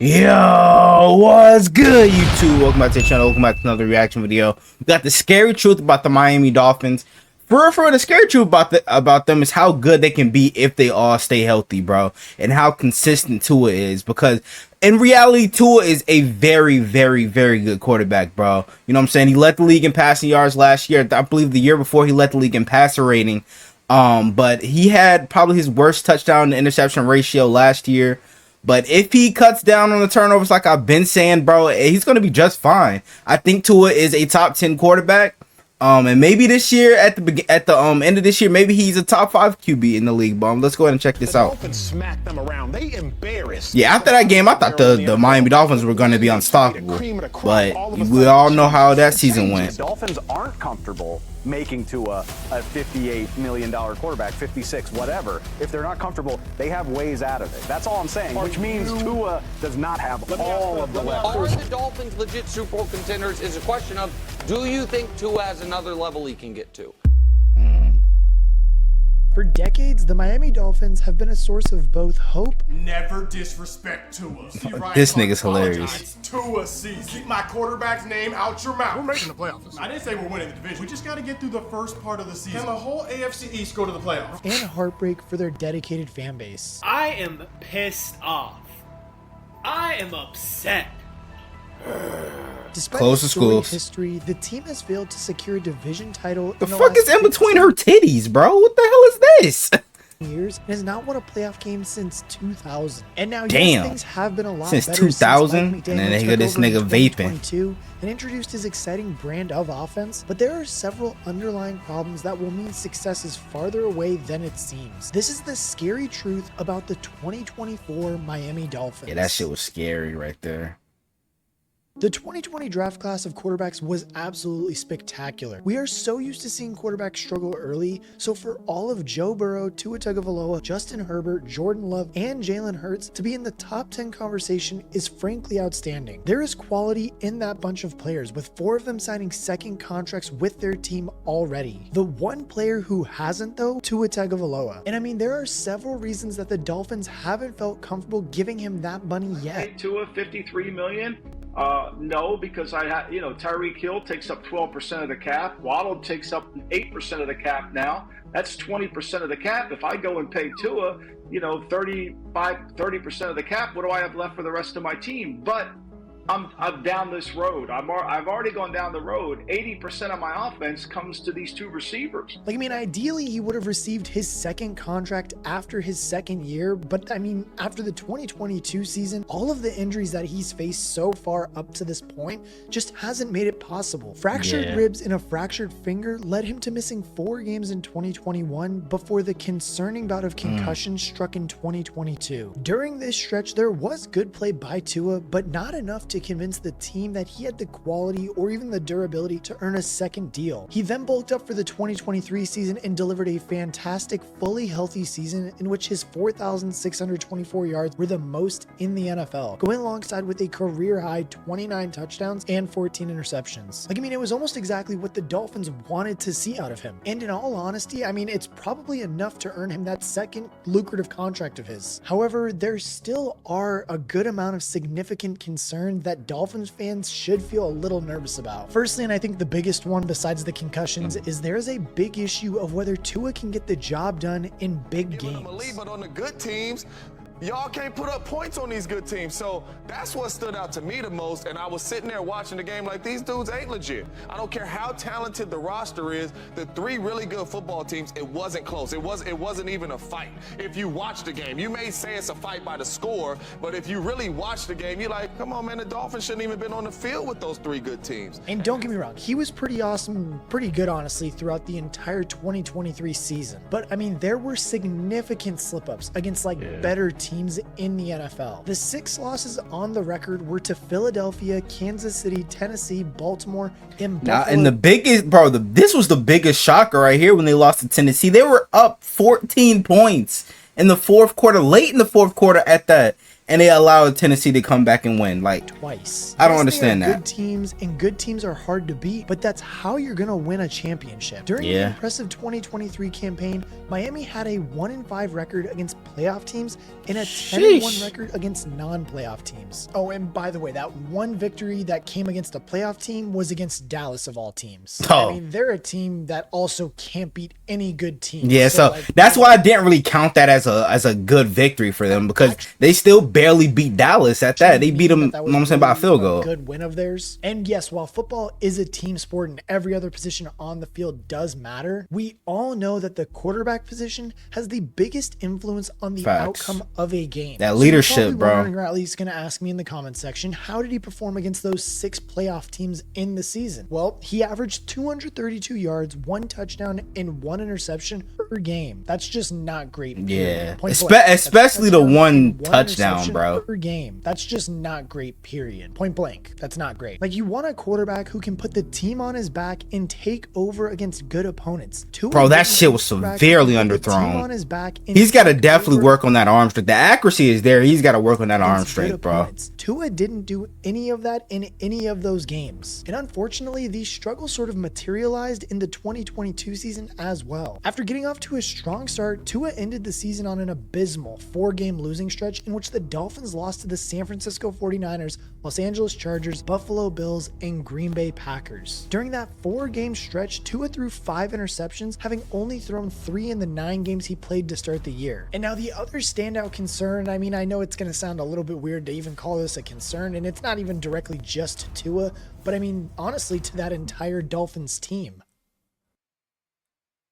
Yo, what's good, YouTube? Welcome back to the channel. Welcome back to another reaction video. We got the scary truth about the Miami Dolphins. For the scary truth about them is how good they can be if they all stay healthy, bro, and how consistent Tua is. Because in reality, Tua is a very, very, very good quarterback, bro. You know what I'm saying? He led the league in passing yards last year. I believe the year before he led the league in passer rating. But he had probably his worst touchdown to interception ratio last year. But if he cuts down on the turnovers like I've been saying, bro, he's going to be just fine. I think Tua is a top 10 quarterback. And maybe this year at the end of this year, maybe he's a top 5 QB in the league. Let's go ahead and check this out. Smacked them around. They embarrassed. Yeah, after that game, I thought the Miami Dolphins were going to be unstoppable. But we all know how that season went. The Dolphins aren't comfortable making Tua a $58 million quarterback, 56, whatever. If they're not comfortable, they have ways out of it. That's all I'm saying, which means Tua does not have all of the left. Are the Dolphins legit Super Bowl contenders is a question of, do you think Tua has another level he can get to? For decades, the Miami Dolphins have been a source of both hope. Never disrespect Tua. This nigga's hilarious. It's Tua season. Keep my quarterback's name out your mouth. We're making the playoffs. I didn't say we're winning the division. We just got to get through the first part of the season. Can the whole AFC East go to the playoffs? And heartbreak for their dedicated fan base. I am pissed off. I am upset. Despite Close the storied schools. history, the team has failed to secure a division title. The fuck is in between her titties, bro? What the hell is this? Years and has not won a playoff game since 2000. And now, damn, yes, things have been a lot since better 2000, Mike and then they McDaniel got this took over in nigga vaping 2022 and introduced his exciting brand of offense. But there are several underlying problems that will mean success is farther away than it seems. This is the scary truth about the 2024 Miami Dolphins. Yeah, that shit was scary right there. The 2020 draft class of quarterbacks was absolutely spectacular. We are so used to seeing quarterbacks struggle early, so for all of Joe Burrow, Tua Tagovailoa, Justin Herbert, Jordan Love, and Jalen Hurts to be in the top 10 conversation is frankly outstanding. There is quality in that bunch of players, with 4 of them signing second contracts with their team already. The one player who hasn't, though, Tua Tagovailoa. And I mean, there are several reasons that the Dolphins haven't felt comfortable giving him that money yet. Tua $53 million. No, because Tyreek Hill takes up 12% of the cap. Waddle takes up 8% of the cap now. That's 20% of the cap. If I go and pay Tua, 30% of the cap, what do I have left for the rest of my team? But I'm down this road. I've already gone down the road. 80% of my offense comes to these 2 receivers. Like, I mean, ideally, he would have received his second contract after his second year. But I mean, after the 2022 season, all of the injuries that he's faced so far up to this point just hasn't made it possible. Fractured ribs and a fractured finger led him to missing 4 games in 2021 before the concerning bout of concussion struck in 2022. During this stretch, there was good play by Tua, but not enough to convince the team that he had the quality or even the durability to earn a second deal. He then bulked up for the 2023 season and delivered a fantastic, fully healthy season in which his 4,624 yards were the most in the NFL, going alongside with a career-high 29 touchdowns and 14 interceptions. Like, I mean, it was almost exactly what the Dolphins wanted to see out of him. And in all honesty, I mean, it's probably enough to earn him that second lucrative contract of his. However, there still are a good amount of significant concern that Dolphins fans should feel a little nervous about. Firstly, and I think the biggest one besides the concussions, is there is a big issue of whether Tua can get the job done in big games. But on the good teams, y'all can't put up points on these good teams. So that's what stood out to me the most. And I was sitting there watching the game like, these dudes ain't legit. I don't care how talented the roster is. The 3 really good football teams, it wasn't close. It wasn't even a fight. If you watch the game, you may say it's a fight by the score, but if you really watch the game, you're like, come on, man, the Dolphins shouldn't even been on the field with those 3 good teams. And don't get me wrong, he was pretty awesome, pretty good, honestly, throughout the entire 2023 season. But I mean, there were significant slip-ups against better teams in the NFL. The 6 losses on the record were to Philadelphia, Kansas City, Tennessee, Baltimore, and Buffalo. And the biggest, bro, this was the biggest shocker right here when they lost to Tennessee. They were up 14 points in the 4th quarter, late in the 4th quarter at that. and they allowed Tennessee to come back and win. Like, twice. I don't Yes, understand they are that. Good teams, and good teams are hard to beat, but that's how you're gonna win a championship. During the impressive 2023 campaign, Miami had a 1-5 record against playoff teams and a 10-1 record against non-playoff teams. Oh, and by the way, that one victory that came against a playoff team was against Dallas of all teams. Oh. I mean, they're a team that also can't beat any good team. Yeah, so like, that's why I didn't really count that as a good victory for them, because they still barely beat Dallas at that. They beat them, you know what I'm saying, by a field goal. Good win of theirs. And yes, while football is a team sport and every other position on the field does matter, we all know that the quarterback position has the biggest influence on the outcome of a game. That leadership, bro. Or at least going to ask me in the comments section, how did he perform against those 6 playoff teams in the season? Well, he averaged 232 yards, 1 touchdown, and 1 interception per game. That's just not great. Yeah, Point especially the one touchdown, interception bro. per game. That's just not great, period. Point blank. That's not great. Like, you want a quarterback who can put the team on his back and take over against good opponents. Bro, that shit was severely underthrown. On his back He's got to definitely work on that arm strength. The accuracy is there. He's got to work on that arm strength, bro. Tua didn't do any of that in any of those games. And unfortunately, these struggles sort of materialized in the 2022 season as well. After getting off to a strong start, Tua ended the season on an abysmal 4-game losing stretch in which the Dolphins lost to the San Francisco 49ers, Los Angeles Chargers, Buffalo Bills, and Green Bay Packers. During that 4-game stretch, Tua threw 5 interceptions, having only thrown 3 in the 9 games he played to start the year. And now the other standout concern, I mean, I know it's going to sound a little bit weird to even call this a concern, and it's not even directly just to Tua, but I mean, honestly, to that entire Dolphins team.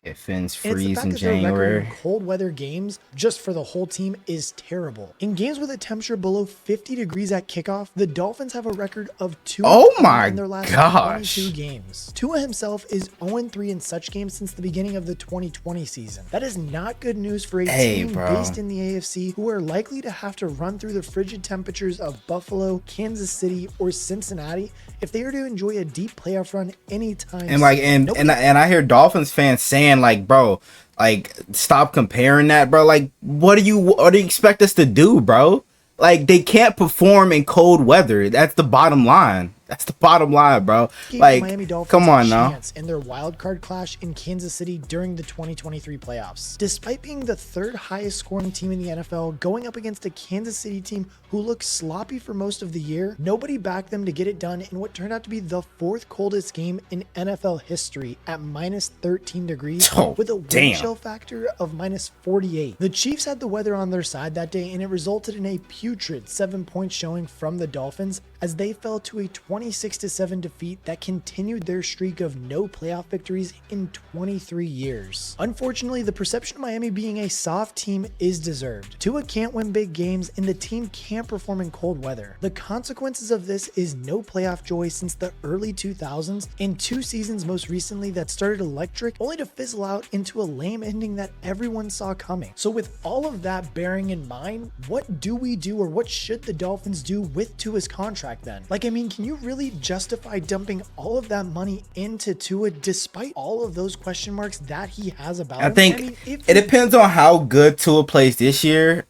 It fins freeze in January. In cold weather games, just for the whole team, is terrible. In games with a temperature below 50 degrees at kickoff, the Dolphins have a record of 2 in their last 22 games. Tua himself is 0-3 in such games since the beginning of the 2020 season. That is not good news for a team based in the AFC who are likely to have to run through the frigid temperatures of Buffalo, Kansas City, or Cincinnati if they are to enjoy a deep playoff run anytime. And like, and I hear Dolphins fans saying, like, bro, like, stop comparing that, bro. Like, what do you expect us to do, bro? Like, they can't perform in cold weather. That's the bottom line. That's the bottom line, bro. Like, Miami Dolphins come on now. In their wild card clash in Kansas City during the 2023 playoffs. Despite being the 3rd highest scoring team in the NFL, going up against a Kansas City team who looked sloppy for most of the year, nobody backed them to get it done in what turned out to be the 4th coldest game in NFL history at -13 degrees with a wind chill factor of -48. The Chiefs had the weather on their side that day, and it resulted in a putrid 7-point showing from the Dolphins as they fell to a 26-7 defeat that continued their streak of no playoff victories in 23 years. Unfortunately, the perception of Miami being a soft team is deserved. Tua can't win big games, and the team can't perform in cold weather. The consequences of this is no playoff joy since the early 2000s, and 2 seasons most recently that started electric, only to fizzle out into a lame ending that everyone saw coming. So with all of that bearing in mind, what do we do, or what should the Dolphins do with Tua's contract then? Like, I mean, can you really justify dumping all of that money into Tua despite all of those question marks that he has about him? I think it depends on how good Tua plays this year.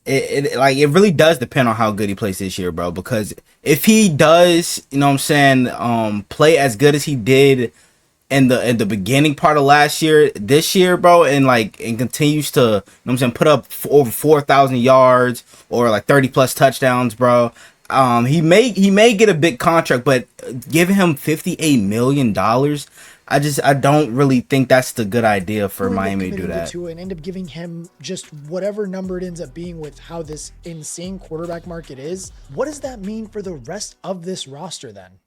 It really does depend on how good he plays this year, bro, because if he does, you know what I'm saying, play as good as he did in the beginning part of last year, this year, bro, and continues to, you know what I'm saying, put up over 4,000 yards or like 30 plus touchdowns, bro. He may get a big contract, but giving him $58 million, I don't really think that's the good idea for Miami to do that. And end up giving him just whatever number it ends up being with how this insane quarterback market is. What does that mean for the rest of this roster then?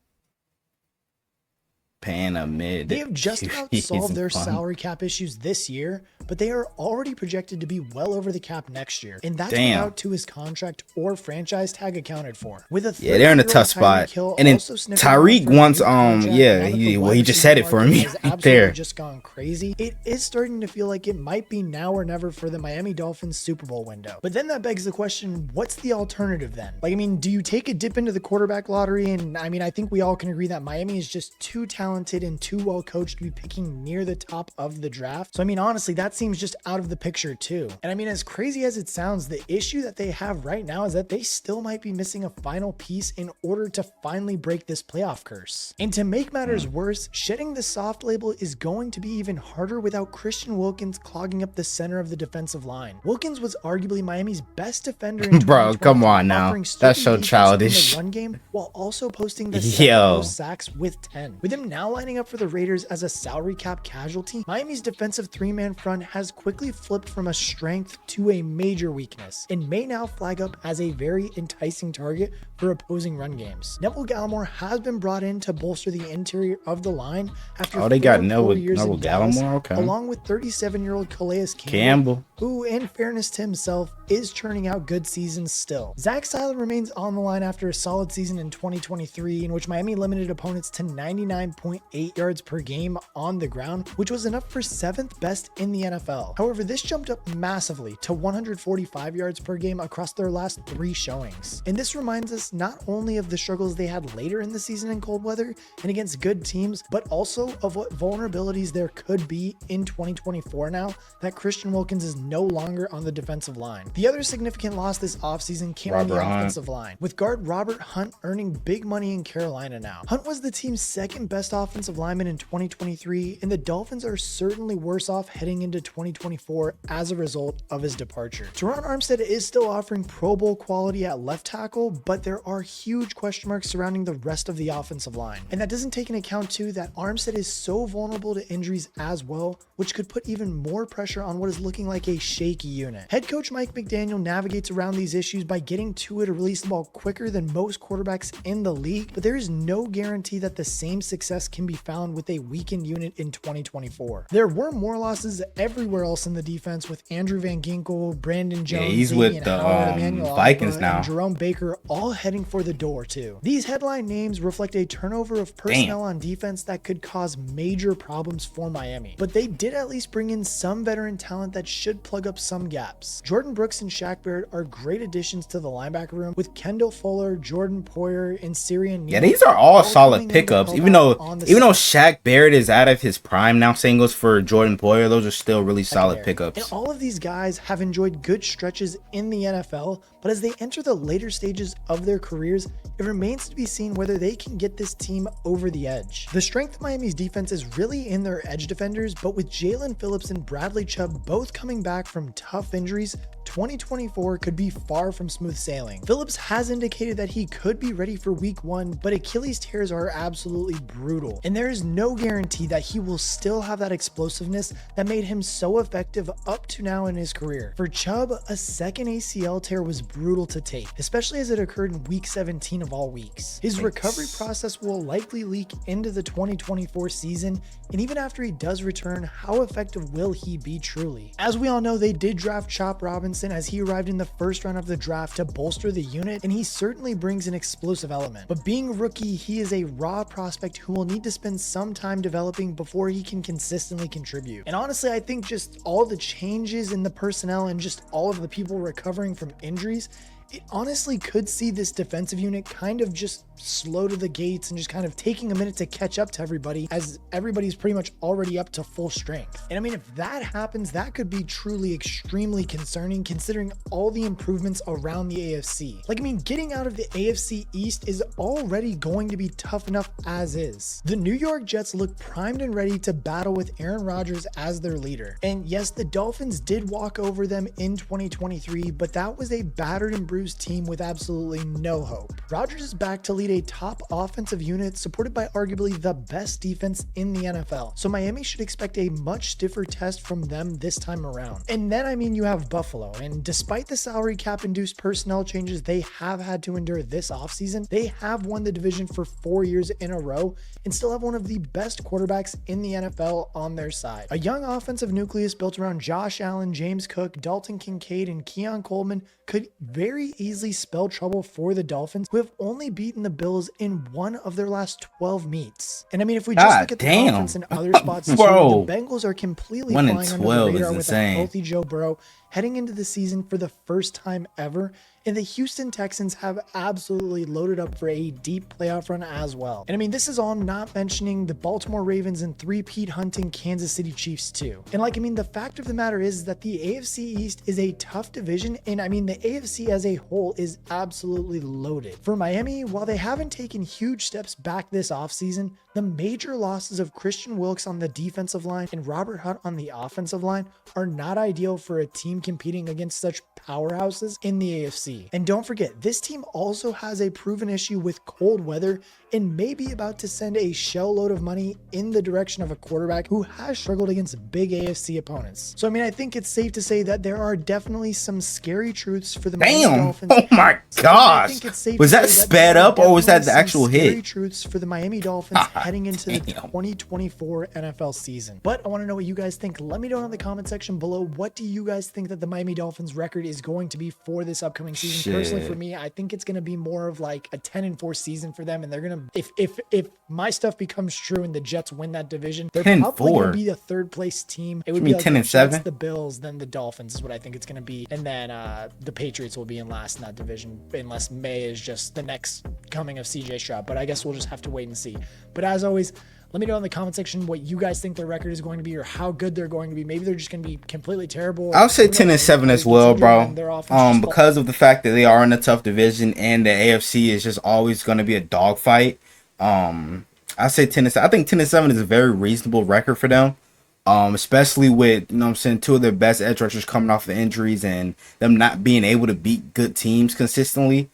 Paying a mid. They have just about solved their salary cap issues this year, but they are already projected to be well over the cap next year. And that's without Tua's contract or franchise tag accounted for. With a they're in a tough spot. And then Tyreek wants he just said it for me there. Just gone crazy. It is starting to feel like it might be now or never for the Miami Dolphins Super Bowl window. But then that begs the question, what's the alternative then? Like, I mean, do you take a dip into the quarterback lottery? And I mean, I think we all can agree that Miami is just too talented talented and too well coached to be picking near the top of the draft. So I mean, honestly, that seems just out of the picture too. And I mean, as crazy as it sounds, the issue that they have right now is that they still might be missing a final piece in order to finally break this playoff curse. And to make matters worse, shedding the soft label is going to be even harder without Christian Wilkins clogging up the center of the defensive line. Wilkins was arguably Miami's best defender in Bro, come on now. That's so childish. In the run game while also posting the second most sacks with 10. With him now lining up for the Raiders as a salary cap casualty, Miami's defensive three-man front has quickly flipped from a strength to a major weakness and may now flag up as a very enticing target for opposing run games. Neville Gallimore has been brought in to bolster the interior of the line after they got Neville Gallimore, okay, along with 37-year-old Calais Campbell, who, in fairness to himself, is turning out good seasons still. Zach Seiler remains on the line after a solid season in 2023, in which Miami limited opponents to 99.8 yards per game on the ground, which was enough for 7th best in the NFL. However, this jumped up massively to 145 yards per game across their last 3 showings. And this reminds us not only of the struggles they had later in the season in cold weather and against good teams, but also of what vulnerabilities there could be in 2024 now that Christian Wilkins is no longer on the defensive line. The other significant loss this offseason came on the offensive line, with guard Robert Hunt earning big money in Carolina now. Hunt was the team's second best offensive lineman in 2023, and the Dolphins are certainly worse off heading into 2024 as a result of his departure. Teron Armstead is still offering Pro Bowl quality at left tackle, but there are huge question marks surrounding the rest of the offensive line. And that doesn't take into account too that Armstead is so vulnerable to injuries as well, which could put even more pressure on what is looking like a shaky unit. Head coach Mike McDaniel navigates around these issues by getting to it to release the ball quicker than most quarterbacks in the league, but there is no guarantee that the same success can be found with a weakened unit in 2024. There were more losses everywhere else in the defense, with Andrew Van Ginkel, Brandon Jones, he's with the Vikings now, and Jerome Baker all heading for the door too. These headline names reflect a turnover of personnel on defense that could cause major problems for Miami, but they did at least bring in some veteran talent that should plug up some gaps. Jordan Brooks and Shaq Barrett are great additions to the linebacker room, with Kendall Fuller, Jordan Poyer, and Syrian Neal. Yeah, these are all solid pickups. Even though Shaq Barrett is out of his prime now, same goes for Jordan Poyer. Those are still really solid pickups. And all of these guys have enjoyed good stretches in the NFL, but as they enter the later stages of their careers, it remains to be seen whether they can get this team over the edge. The strength of Miami's defense is really in their edge defenders, but with Jalen Phillips and Bradley Chubb both coming back from tough injuries, 2024 could be far from smooth sailing. Phillips has indicated that he could be ready for week 1, but Achilles tears are absolutely brutal, and there is no guarantee that he will still have that explosiveness that made him so effective up to now in his career. For Chubb, a second ACL tear was brutal to take, especially as it occurred in week 17 of all weeks. His recovery process will likely leak into the 2024 season, and even after he does return, how effective will he be truly? As we all know, they did draft Chop Robinson as he arrived in the first round of the draft to bolster the unit, and he certainly brings an explosive element. But being a rookie, he is a raw prospect who will need to spend some time developing before he can consistently contribute. And honestly, I think just all the changes in the personnel and just all of the people recovering from injuries, it honestly could see this defensive unit kind of just slow to the gates and just kind of taking a minute to catch up to everybody, as everybody's pretty much already up to full strength. And I mean, if that happens, that could be truly extremely concerning considering all the improvements around the AFC. Like, I mean, getting out of the AFC East is already going to be tough enough as is. The New York Jets look primed and ready to battle with Aaron Rodgers as their leader. And yes, the Dolphins did walk over them in 2023, but that was a battered and bruised team with absolutely no hope. Rodgers is back to lead a top offensive unit supported by arguably the best defense in the NFL. So Miami should expect a much stiffer test from them this time around. And then, I mean, you have Buffalo, and despite the salary cap induced personnel changes they have had to endure this offseason, they have won the division for 4 years in a row and still have one of the best quarterbacks in the NFL on their side. A young offensive nucleus built around Josh Allen, James Cook, Dalton Kincaid, and Keon Coleman could very easily spell trouble for the Dolphins, who have only beaten the Bills in one of their last 12 meets. And I mean, if we just look at the conference and other spots, too, the Bengals are completely flying under the radar with a healthy Joe Burrow heading into the season for the first time ever, and the Houston Texans have absolutely loaded up for a deep playoff run as well. And I mean, this is all not mentioning the Baltimore Ravens and three-peat hunting Kansas City Chiefs too. And like, I mean, the fact of the matter is that the AFC East is a tough division, and I mean, the AFC as a whole is absolutely loaded. For Miami, while they haven't taken huge steps back this offseason, the major losses of Christian Wilkes on the defensive line and Robert Hunt on the offensive line are not ideal for a team competing against such powerhouses in the AFC. And don't forget, this team also has a proven issue with cold weather and may be about to send a shell load of money in the direction of a quarterback who has struggled against big AFC opponents. So I mean, I think it's safe to say that there are definitely some scary truths for the Miami Dolphins. Oh my gosh. Was that sped up or was that the actual hit? Scary truths for the Miami Dolphins heading into the 2024 NFL season. But I want to know what you guys think. Let me know in the comment section below. What do you guys think that the Miami Dolphins record is going to be for this upcoming season? Personally, for me, I think it's going to be more of like a 10-4 season for them, and they're going to, if my stuff becomes true and the Jets win that division, they're probably going to be the third place team. It would be like 10-7, the Bills, then the Dolphins is what I think it's going to be, and then the Patriots will be in last in that division unless May is just the next coming of CJ Stroud. But I guess we'll just have to wait and see. But as always, let me know in the comment section what you guys think their record is going to be or how good they're going to be. Maybe they're just going to be completely terrible. I'll say 10-7 as well, bro. Because of the fact that they are in a tough division and the AFC is just always going to be a dogfight. I say 10-7. I think 10-7 is a very reasonable record for them. Especially with, you know what I'm saying, two of their best edge rushers coming off the injuries and them not being able to beat good teams consistently.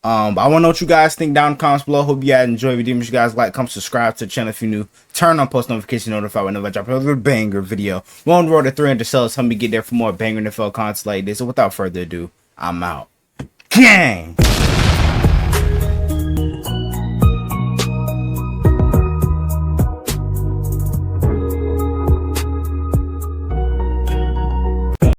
But I want to know what you guys think down in the comments below. Hope you guys enjoy the video. Make sure you guys like, comment, subscribe to the channel if you're new. Turn on post notifications, notified whenever I drop another banger video. We're on the road to 300 subs. Help me get there for more banger NFL content like this. So without further ado, I'm out. Gang!